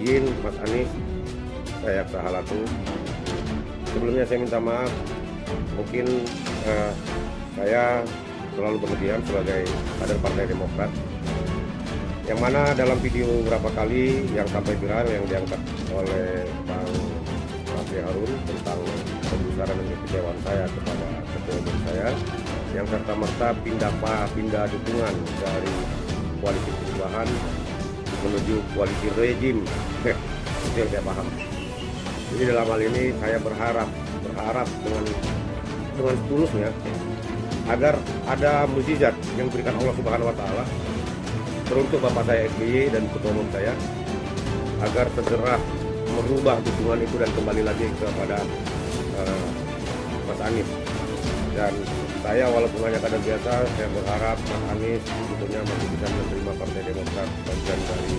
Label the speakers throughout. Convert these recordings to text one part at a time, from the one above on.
Speaker 1: izin Mas Anies, saya Sahalatu. Sebelumnya saya minta maaf, mungkin saya selalu berlebihan sebagai kader Partai Demokrat. Yang mana dalam video beberapa kali yang sampai viral yang diangkat oleh Bang Refli Harun tentang pembesaran dan kekecewaan saya kepada ketua umum saya, yang serta-merta pindah dukungan dari koalisi perubahan menuju koalisi rejim. Itu yang saya paham. Jadi dalam hal ini saya berharap dengan tulusnya agar ada mukjizat yang diberikan Allah Subhanahu wa taala teruntuk Bapak saya SBY dan ketua umum saya, agar segera merubah dukungan itu dan kembali lagi kepada Mas Anies. Dan saya walaupun hanya kader biasa, saya berharap Mas Anies tentunya masih bisa menerima Partai Demokrat bagian dari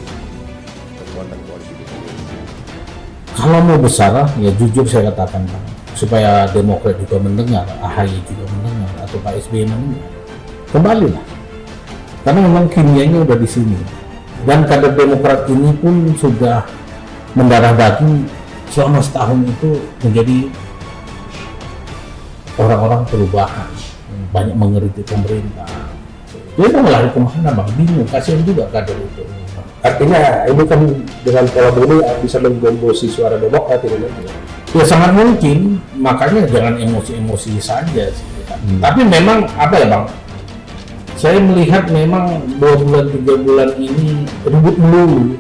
Speaker 1: kekuatan koalisi di sini.
Speaker 2: Kalau mau besar, ya jujur saya katakan, supaya Demokrat juga mendengar, AHY juga mendengar, atau Pak SBY mendengar, kembalilah. Karena memang kimianya udah di sini. Dan kader Demokrat ini pun sudah mendarah daging selama setahun itu menjadi orang-orang perubahan, banyak mengkritik pemerintah. Dia mau lari kemana bang? Bingung, kasihan juga kader itu.
Speaker 3: Artinya ini kan dengan pola ini bisa menggembosi suara Demokrat ini.
Speaker 2: Ya sangat mungkin, makanya jangan emosi-emosi saja sih. Tapi memang apa ya bang? Saya melihat memang 2 bulan 3 bulan ini ribut melulu.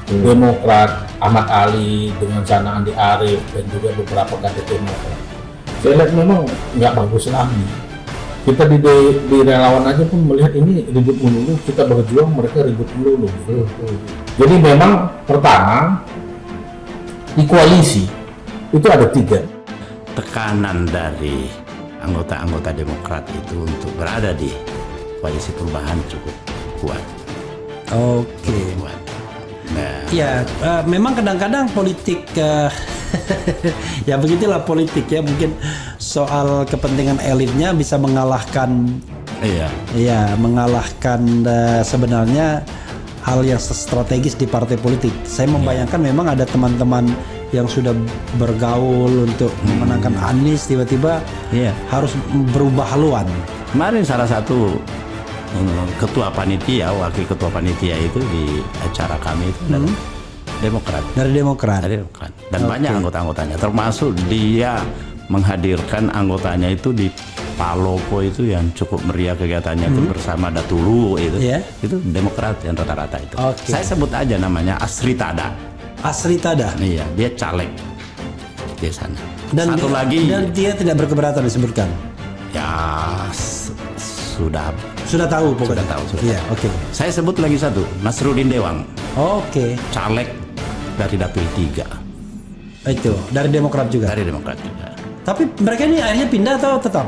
Speaker 2: Demokrat, Ahmad Ali dengan sana Andi Arief dan juga beberapa kader Demokrat. Saya lihat memang nggak bagus lagi. Kita di relawan aja pun melihat ini ribut melulu, kita berjuang mereka ribut melulu. Jadi memang pertama di koalisi itu ada 3
Speaker 4: tekanan dari anggota-anggota Demokrat itu untuk berada di koalisi perubahan cukup kuat.
Speaker 5: Oke.
Speaker 4: Kuat. Nah,
Speaker 5: Ya, memang kadang-kadang politik ya begitulah politik ya, mungkin soal kepentingan elitnya bisa mengalahkan mengalahkan sebenarnya hal yang strategis di partai politik. Saya membayangkan memang ada teman-teman yang sudah bergaul untuk memenangkan Anies tiba-tiba harus berubah haluan.
Speaker 4: kemarin salah satu ketua panitia, wakil ketua panitia itu di acara kami itu adalah Demokrat.
Speaker 5: Dari Demokrat.
Speaker 4: Dan banyak anggota-anggotanya, termasuk dia menghadirkan anggotanya itu di Palopo itu yang cukup meriah kegiatannya itu bersama Datulu itu. Itu Demokrat yang rata-rata itu. Saya sebut aja namanya Asritada.
Speaker 5: Asritada.
Speaker 4: Iya, dia caleg di sana.
Speaker 5: Dan
Speaker 4: satu lagi,
Speaker 5: dan dia tidak berkeberatan disebutkan.
Speaker 4: ya sudah
Speaker 5: tahu pokoknya.
Speaker 4: Sudah tahu.
Speaker 5: Iya, oke.
Speaker 4: Saya sebut lagi satu, Nasruddin Dewang.
Speaker 5: Oke.
Speaker 4: Caleg dari Dapil 3.
Speaker 5: Itu dari Demokrat juga.
Speaker 4: Dari Demokrat juga.
Speaker 5: Tapi mereka ini akhirnya pindah atau tetap?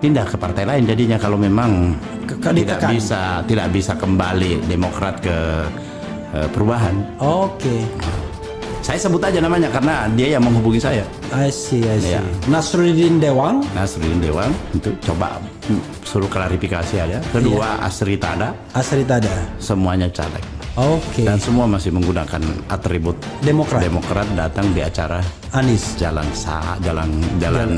Speaker 4: Pindah ke partai lain jadinya kalau memang tidak
Speaker 5: ditekan.
Speaker 4: bisa kembali Demokrat ke perubahan.
Speaker 5: Oke.
Speaker 4: Saya sebut aja namanya karena dia yang menghubungi saya.
Speaker 5: I see.
Speaker 4: Iya.
Speaker 5: Nasruddin Dewang.
Speaker 4: Nasruddin Dewang itu coba suruh klarifikasi aja. Kedua Asritada.
Speaker 5: Asritada.
Speaker 4: Semuanya caleg.
Speaker 5: Oke.
Speaker 4: Dan semua masih menggunakan atribut
Speaker 5: Demokrat.
Speaker 4: Demokrat datang di acara
Speaker 5: Anies.
Speaker 4: Jalan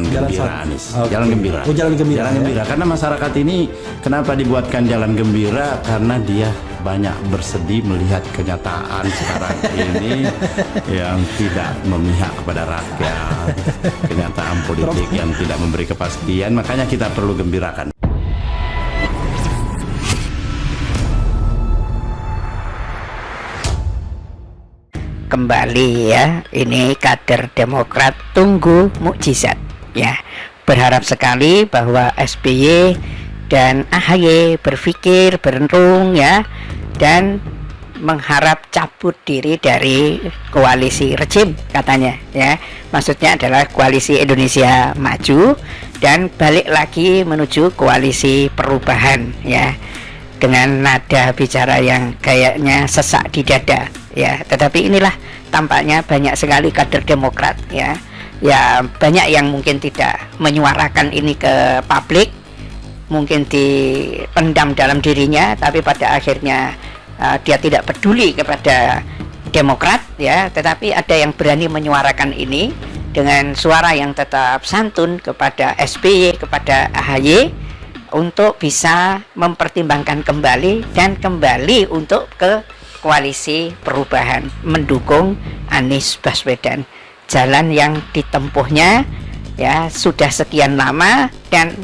Speaker 4: Gembira Anies.
Speaker 5: Okay.
Speaker 4: Jalan Gembira.
Speaker 5: Oh, Jalan Gembira.
Speaker 4: Jalan Gembira. Karena masyarakat ini kenapa dibuatkan Jalan Gembira? Karena dia banyak bersedih melihat kenyataan sekarang ini yang tidak memihak kepada rakyat, kenyataan politik yang tidak memberi kepastian. Makanya kita perlu gembirakan.
Speaker 6: Kembali ya, ini kader Demokrat tunggu mukjizat ya. Berharap sekali bahwa SBY dan AHY berpikir berenung ya, dan mengharap cabut diri dari koalisi rejim katanya ya. Maksudnya adalah koalisi Indonesia Maju dan balik lagi menuju koalisi perubahan ya, dengan nada bicara yang kayaknya sesak di dada ya. Tetapi inilah tampaknya banyak sekali kader Demokrat ya banyak yang mungkin tidak menyuarakan ini ke publik, mungkin dipendam dalam dirinya, tapi pada akhirnya dia tidak peduli kepada Demokrat ya, tetapi ada yang berani menyuarakan ini dengan suara yang tetap santun kepada SBY, kepada AHY untuk bisa mempertimbangkan kembali dan kembali untuk ke koalisi perubahan mendukung Anies Baswedan. Jalan yang ditempuhnya ya sudah sekian lama dan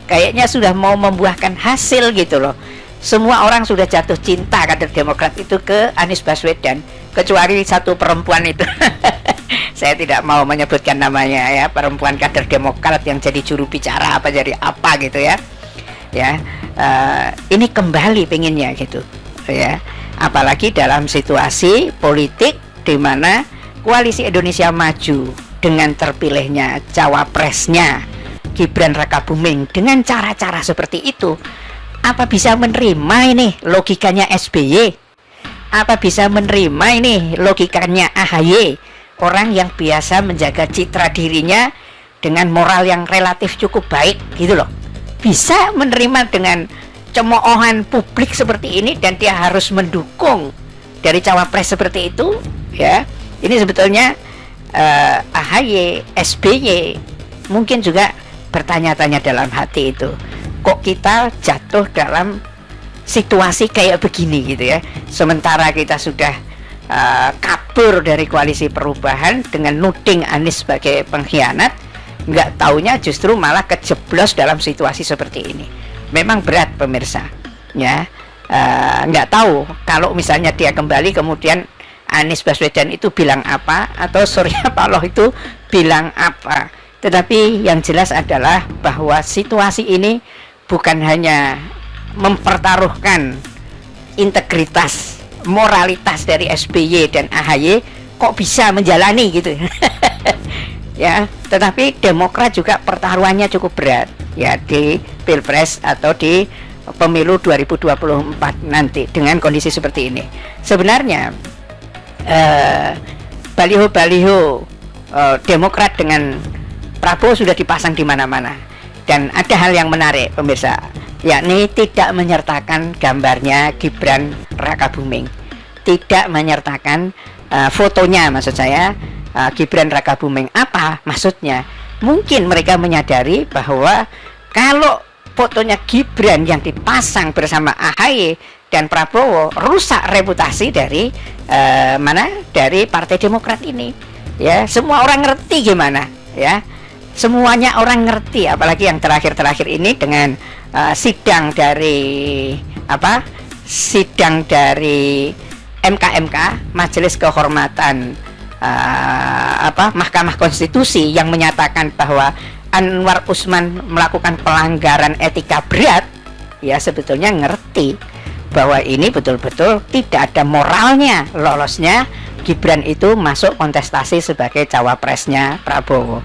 Speaker 6: kayaknya sudah mau membuahkan hasil gitu loh. Semua orang sudah jatuh cinta kader Demokrat itu ke Anies Baswedan, kecuali satu perempuan itu. Saya tidak mau menyebutkan namanya ya, perempuan kader Demokrat yang jadi juru bicara apa jadi apa gitu ya. Ya, ini kembali pengennya gitu ya. Apalagi dalam situasi politik di mana Koalisi Indonesia Maju dengan terpilihnya cawapresnya Gibran Rakabuming dengan cara-cara seperti itu, apa bisa menerima ini logikanya SBY? Apa bisa menerima ini logikanya AHY? Orang yang biasa menjaga citra dirinya dengan moral yang relatif cukup baik gitu loh, bisa menerima dengan cemoohan publik seperti ini dan dia harus mendukung dari cawapres seperti itu ya. Ini sebetulnya AHY, SBY mungkin juga bertanya-tanya dalam hati itu, kok kita jatuh dalam situasi kayak begini gitu ya, sementara kita sudah kabur dari koalisi perubahan dengan nuding Anies sebagai pengkhianat, nggak taunya justru malah kejeblos dalam situasi seperti ini. Memang berat pemirsa ya, nggak tahu kalau misalnya dia kembali kemudian Anies Baswedan itu bilang apa atau Surya Paloh itu bilang apa. Tetapi yang jelas adalah bahwa situasi ini bukan hanya mempertaruhkan integritas, moralitas dari SBY dan AHY, kok bisa menjalani gitu ya, tetapi Demokrat juga pertaruhannya cukup berat ya di Pilpres atau di pemilu 2024 nanti dengan kondisi seperti ini. Sebenarnya baliho-baliho Demokrat dengan Prabowo sudah dipasang di mana-mana, dan ada hal yang menarik pemirsa, yakni tidak menyertakan gambarnya Gibran Rakabuming, tidak menyertakan fotonya, maksud saya Gibran Rakabuming. Apa maksudnya? Mungkin mereka menyadari bahwa kalau fotonya Gibran yang dipasang bersama AHY dan Prabowo rusak reputasi dari dari Partai Demokrat ini ya. Semua orang ngerti gimana ya, semuanya orang ngerti, apalagi yang terakhir-terakhir ini dengan sidang dari MKMK, Majelis Kehormatan Mahkamah Konstitusi, yang menyatakan bahwa Anwar Usman melakukan pelanggaran etika berat. Ya sebetulnya ngerti bahwa ini betul-betul tidak ada moralnya lolosnya Gibran itu masuk kontestasi sebagai cawapresnya Prabowo.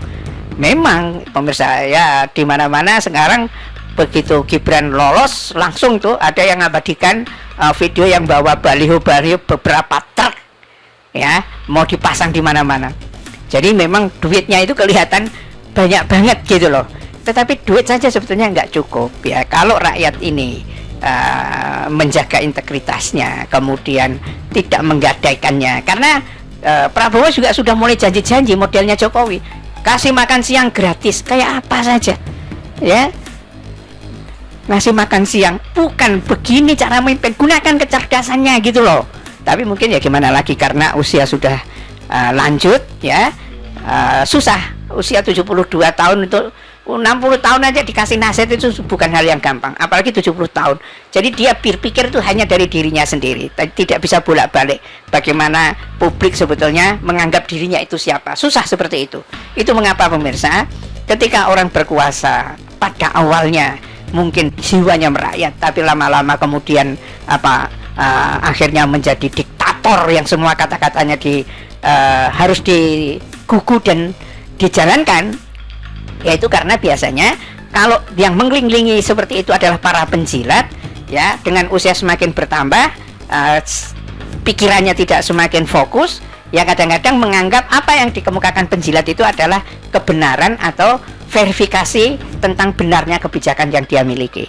Speaker 6: Memang pemirsa ya, di mana-mana sekarang begitu Gibran lolos langsung tuh ada yang ngabadikan video yang bawa baliho-baliho beberapa truk ya, mau dipasang di mana-mana. Jadi memang duitnya itu kelihatan banyak banget gitu loh. Tetapi duit saja sebetulnya nggak cukup ya kalau rakyat ini menjaga integritasnya, kemudian tidak menggadaikannya. Karena Prabowo juga sudah mulai janji-janji modelnya Jokowi, kasih makan siang gratis kayak apa saja ya, ngasih makan siang. Bukan begini cara memimpin, gunakan kecerdasannya gitu loh. Tapi mungkin ya gimana lagi, karena usia sudah lanjut ya, susah. Usia 72 tahun itu 60 tahun aja dikasih nasihat itu bukan hal yang gampang, apalagi 70 tahun. Jadi dia berpikir itu hanya dari dirinya sendiri, tidak bisa bolak-balik bagaimana publik sebetulnya menganggap dirinya itu siapa. Susah seperti itu. Itu mengapa pemirsa, ketika orang berkuasa pada awalnya mungkin jiwanya merakyat, tapi lama-lama kemudian akhirnya menjadi diktator yang semua kata-katanya harus digugu dan dijalankan. Yaitu karena biasanya kalau yang menggelinglingi seperti itu adalah para penjilat ya, dengan usia semakin bertambah pikirannya tidak semakin fokus ya, kadang-kadang menganggap apa yang dikemukakan penjilat itu adalah kebenaran atau verifikasi tentang benarnya kebijakan yang dia miliki.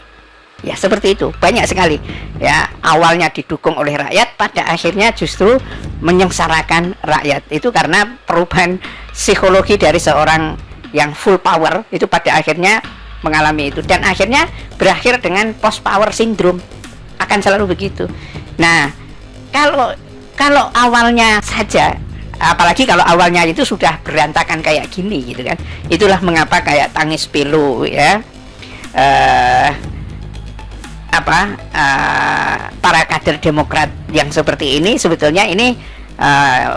Speaker 6: Ya seperti itu, banyak sekali ya, awalnya didukung oleh rakyat, pada akhirnya justru menyengsarakan rakyat. Itu karena perubahan psikologi dari seorang yang full power itu pada akhirnya mengalami itu, dan akhirnya berakhir dengan post power syndrome, akan selalu begitu. Nah, kalau awalnya saja, apalagi kalau awalnya itu sudah berantakan kayak gini gitu kan, itulah mengapa kayak tangis pilu ya, para kader Demokrat yang seperti ini sebetulnya ini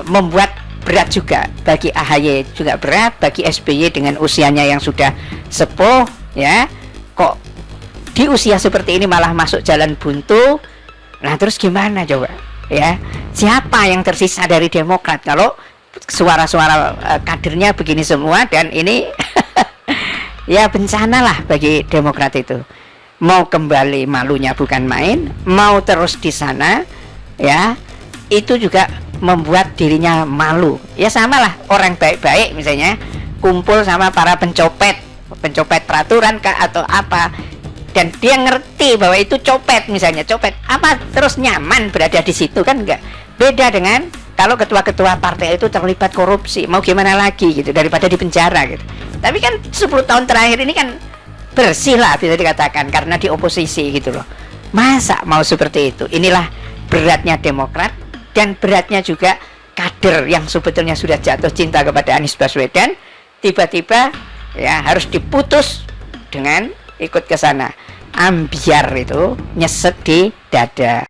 Speaker 6: membuat berat juga bagi AHY, juga berat bagi SBY dengan usianya yang sudah sepuh ya, kok di usia seperti ini malah masuk jalan buntu. Nah terus gimana coba ya, siapa yang tersisa dari Demokrat kalau suara-suara kadernya begini semua, dan ini ya bencana lah bagi Demokrat itu. Mau kembali malunya bukan main, mau terus di sana ya, itu juga membuat dirinya malu. Ya samalah orang baik-baik misalnya kumpul sama para pencopet peraturan kah atau apa, dan dia ngerti bahwa itu copet misalnya, copet apa terus nyaman berada di situ kan, enggak. Beda dengan kalau ketua-ketua partai itu terlibat korupsi, mau gimana lagi gitu, daripada di penjara gitu. Tapi kan 10 tahun terakhir ini kan bersih lah bisa dikatakan, karena di oposisi gitu loh. Masa mau seperti itu? Inilah beratnya Demokrat, dan beratnya juga kader yang sebetulnya sudah jatuh cinta kepada Anies Baswedan, tiba-tiba ya harus diputus dengan ikut ke sana. Ambiar itu nyesek di dada.